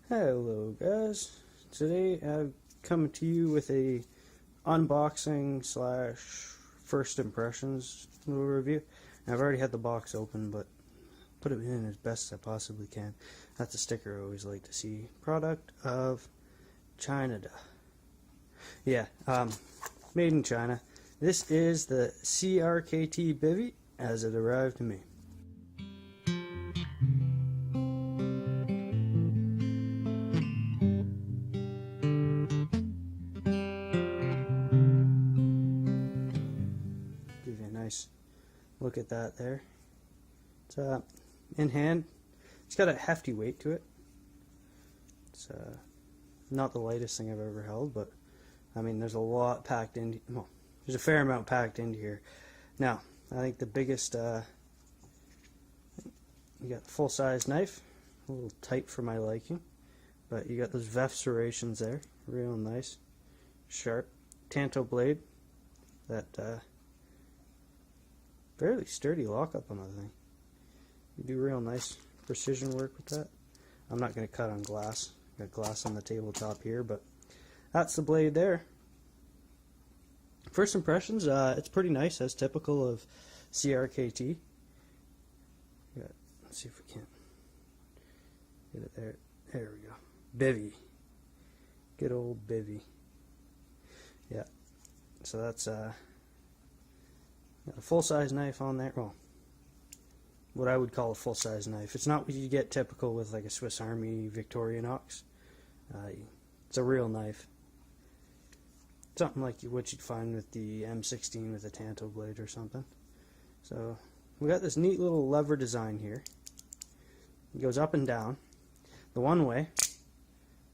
Hello guys, today I've come to you with a unboxing slash first impressions little review. And I've already had the box open, but put it in as best as I possibly can. That's a sticker I always like to see. Product of China. Yeah, made in China. This is the CRKT Bivy as it arrived to me. Give you a nice look at that there. It's in hand. It's got a hefty weight to it. It's not the lightest thing I've ever held, but I mean there's a lot packed in. Well, there's a fair amount packed into here. Now I think the biggest you got a full-size knife, a little tight for my liking, but you got those VEF serrations there, real nice, sharp tanto blade. That fairly sturdy lockup on the thing. You do real nice precision work with that. I'm not going to cut on glass. Got glass on the tabletop here, but that's the blade there. First impressions, it's pretty nice, as typical of CRKT. Yeah, let's see if we can get it there. There we go. Bivy. Good old Bivy. Yeah. So that's got a full-size knife on there. Well, what I would call a full-size knife. It's not what you get typical with like a Swiss Army Victorinox. It's a real knife. Something like what you'd find with the M16 with a tanto blade or something. So we got this neat little lever design here. It goes up and down. The one way,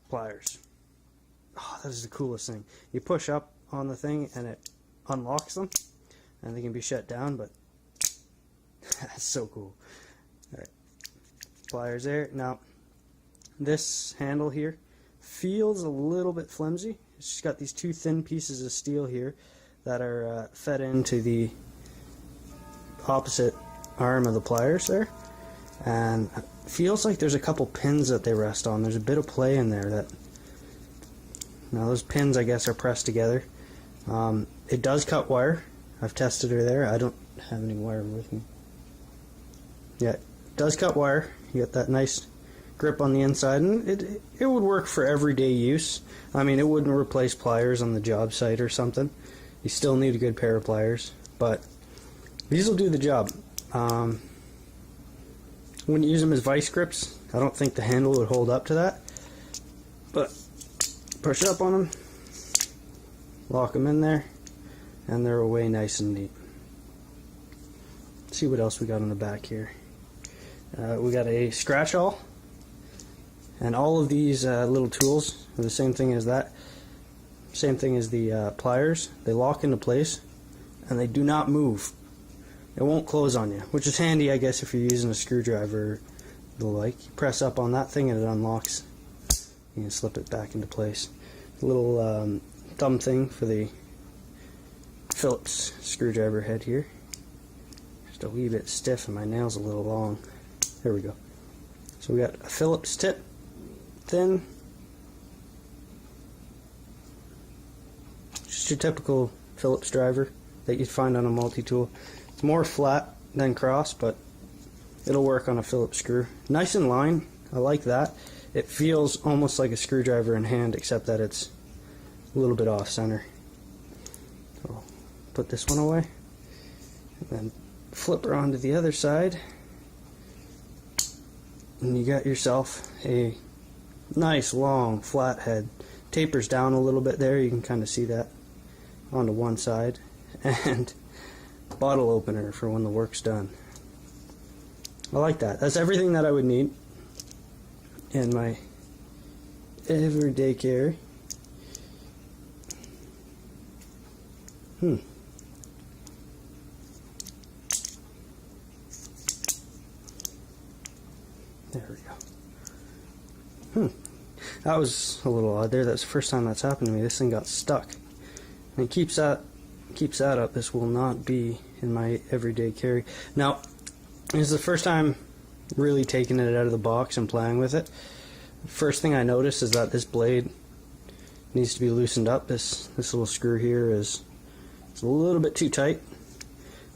pliers. Oh, that is the coolest thing. You push up on the thing and it unlocks them, and they can be shut down, but that's so cool. Alright, pliers there. Now, this handle here feels a little bit flimsy. It's just got these two thin pieces of steel here that are fed into the opposite arm of the pliers there, and it feels like there's a couple pins that they rest on. There's a bit of play in there. That now those pins, I guess, are pressed together. It does cut wire. I've tested her there. I don't have any wire with me. Yeah, it does cut wire. You got that nice grip on the inside, and it would work for everyday use. I mean, it wouldn't replace pliers on the job site or something. You still need a good pair of pliers, but these will do the job. Wouldn't use them as vice grips. I don't think the handle would hold up to that, but push up on them, lock them in there, and they're away nice and neat. Let's see what else we got on the back here. We got a scratch awl, and all of these little tools are the same thing as that. Same thing as the pliers. They lock into place, and they do not move. It won't close on you, which is handy, I guess, if you're using a screwdriver or the like. You press up on that thing and it unlocks. You can slip it back into place. A little thumb thing for the Phillips screwdriver head here. Just a wee bit stiff and my nail's a little long. There we go. So we got a Phillips tip, thin. Just your typical Phillips driver that you'd find on a multi-tool. It's more flat than cross, but it'll work on a Phillips screw. Nice and line. I like that. It feels almost like a screwdriver in hand, except that it's a little bit off center. So I'll put this one away, and then flip her onto the other side, and you got yourself a nice long flat head. Tapers down a little bit there, you can kind of see that onto one side, and bottle opener for when the work's done. I like that. That's everything that I would need in my everyday carry. There we go. That was a little odd there. That's the first time that's happened to me. This thing got stuck. And it keeps that up. This will not be in my everyday carry. Now, this is the first time really taking it out of the box and playing with it. First thing I notice is that this blade needs to be loosened up. This little screw here is a little bit too tight.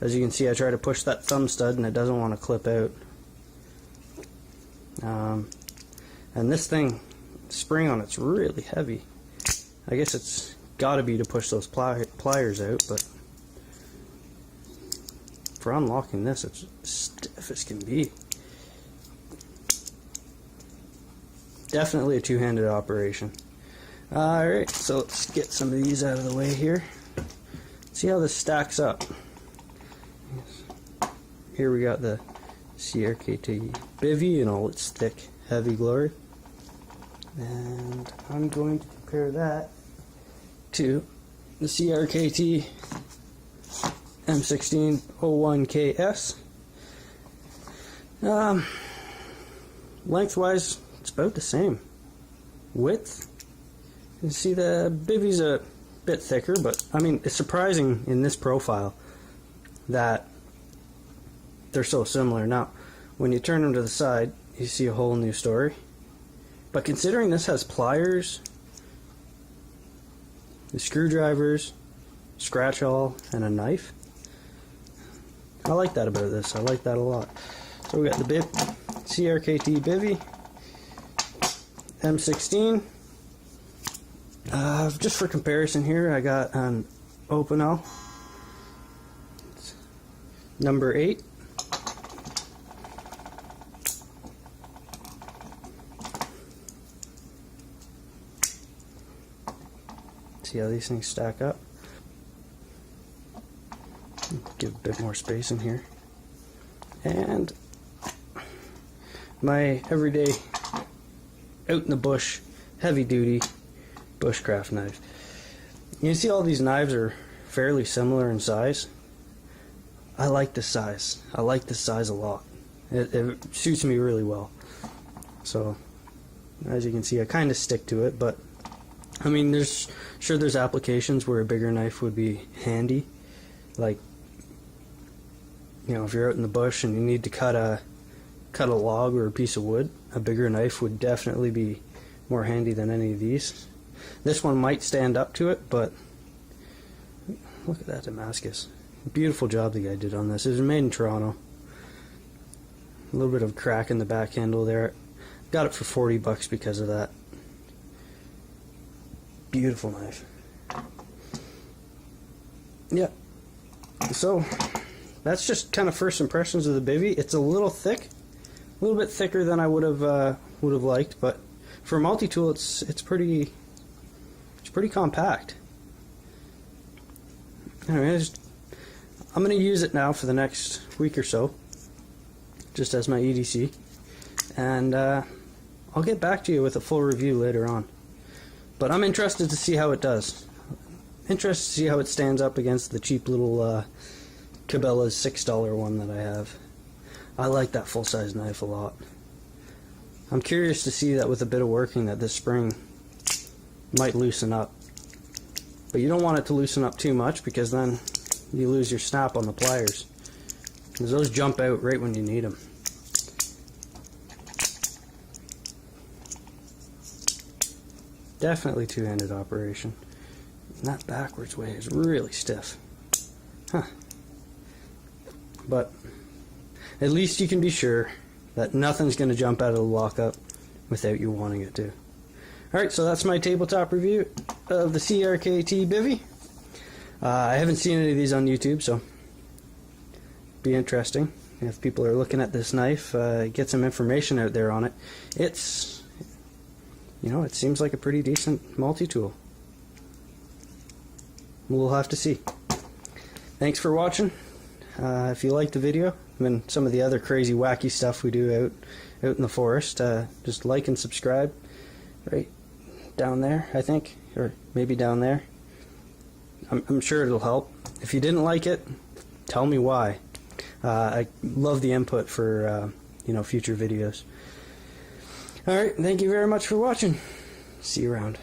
As you can see, I try to push that thumb stud and it doesn't want to clip out. And this thing, spring on it's really heavy. I guess it's got to be to push those pliers out, but for unlocking this, it's stiff as can be. Definitely a two-handed operation. Alright, so let's get some of these out of the way here. See how this stacks up. Here we got the CRKT Bivy in all its thick, heavy glory. And I'm going to compare that to the CRKT M1601KS. Lengthwise, it's about the same. Width, you see the Bivy's a bit thicker, but I mean, it's surprising in this profile that they're so similar. Now, when you turn them to the side, you see a whole new story. But considering this has pliers, the screwdrivers, scratch awl, and a knife, I like that about this. I like that a lot. So we got the CRKT Bivy M16. Just for comparison here, I got an Opinel number 8. See how these things stack up? Give a bit more space in here. And my everyday out in the bush, heavy duty bushcraft knife. You see all these knives are fairly similar in size. I like this size. I like this size a lot. It suits me really well. So as you can see, I kind of stick to it, but I mean, there's applications where a bigger knife would be handy, like, you know, if you're out in the bush and you need to cut a log or a piece of wood, a bigger knife would definitely be more handy than any of these. This one might stand up to it, but look at that Damascus. Beautiful job the guy did on this. It was made in Toronto. A little bit of crack in the back handle there. Got it for 40 bucks because of that. Beautiful knife. Yeah. So that's just kind of first impressions of the Bivy. It's a little thick, a little bit thicker than I would have liked, but for a multi-tool, it's pretty compact. Anyway, I'm going to use it now for the next week or so, just as my EDC, and I'll get back to you with a full review later on. But I'm interested to see how it does. Interested to see how it stands up against the cheap little Cabela's $6 one that I have. I like that full-size knife a lot. I'm curious to see that with a bit of working that this spring might loosen up. But you don't want it to loosen up too much because then you lose your snap on the pliers. Because those jump out right when you need them. Definitely two-handed operation. And that backwards way is really stiff. Huh. But at least you can be sure that nothing's going to jump out of the lockup without you wanting it to. Alright, so that's my tabletop review of the CRKT Bivy. I haven't seen any of these on YouTube, so be interesting. If people are looking at this knife, get some information out there on it. It's, you know, it seems like a pretty decent multi-tool. We'll have to see. Thanks for watching. If you liked the video and some of the other crazy wacky stuff we do out in the forest, just like and subscribe right down there, I think, or maybe down there. I'm sure it'll help. If you didn't like it, tell me why. I love the input for you know, future videos. Alright, thank you very much for watching. See you around.